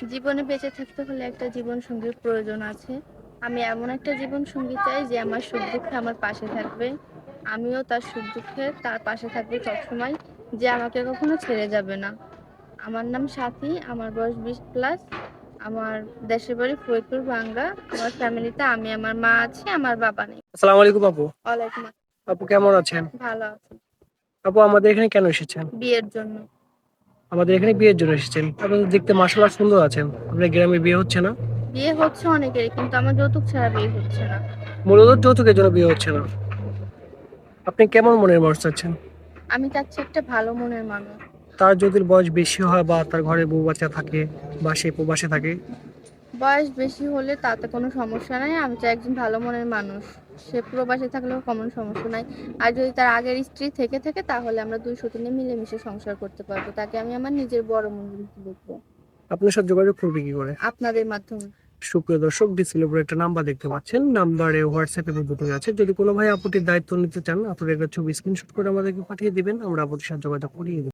জীবনে বেঁচে থাকতে হলে একটা জীবন সঙ্গীর প্রয়োজন আছে। আমি এমন একটা জীবন সঙ্গী চাই যে আমার সুখ দুঃখে আমার পাশে থাকবে। আমিও তার সুখ দুঃখে তার পাশে থাকবো সবসময়, যে আমাকে কখনো ছেড়ে যাবে না। আমার নাম সাথী, আমার বয়স 20+। আমার দেশের বাড়ি ফরিদপুর ভাঙ্গা। আমার ফ্যামিলিতে আমি, আমার মা আছে, আমার বাবা নেই। আসসালামু আলাইকুম আপু। ওয়ালাইকুম আপু কেমন আছেন? আসসালাম। ভালো আছি। আপু আমাদের এখানে কেন এসেছেন? বিয়ের জন্য। আমাদের এখানে বিয়ের জন্য এসেছেন। আপনি তো দেখতে মাশাআল্লাহ সুন্দর আছেন। আপনার গ্রামে বিয়ে হচ্ছে না? বিয়ে হচ্ছে অনেকেরই, কিন্তু আমার যৌতুক ছাড়া বিয়ে হচ্ছে না। মূলত যৌতুকের জন্য বিয়ে হচ্ছে না। আপনি কেমন মনের মানুষ চাচ্ছেন? আমি চাচ্ছি একটা ভালো মনের মানুষ। তার যদি বয়স বেশি হয় বা তার ঘরে বউ বাচ্চা থাকে বা সে প্রবাসে থাকে? বয়স বেশি হলে তাতে কোনো সমস্যা নাই। আমি চাই একজন ভালো মনের মানুষ। সে প্রবাসে থাকলেও কোনো সমস্যা নাই। আর যদি তার আগের স্ত্রী থেকে থাকে, তাহলে আমরা দুই সতীনে মিলেমিশে সংসার করতে পারবো। তাকে আমি আমার নিজের বড় মনে দেখবো। আপনার সাথে যোগাযোগ করবে কি করে? আপনাদের মাধ্যমে। সুপ্রিয় দর্শক, ডিসপ্লের উপরে একটা নাম্বার দেখতে পাচ্ছেন। নাম্বারে হোয়াটসঅ্যাপ এবং দুটোই আছে। যদি কোনো ভাই আপুটির দায়িত্ব নিতে চান, আপনারা একটা ছবি স্ক্রিনশট করে আমাদেরকে পাঠিয়ে দিবেন। আমরা আপুটির সাথে যোগাযোগ করিয়ে দেব।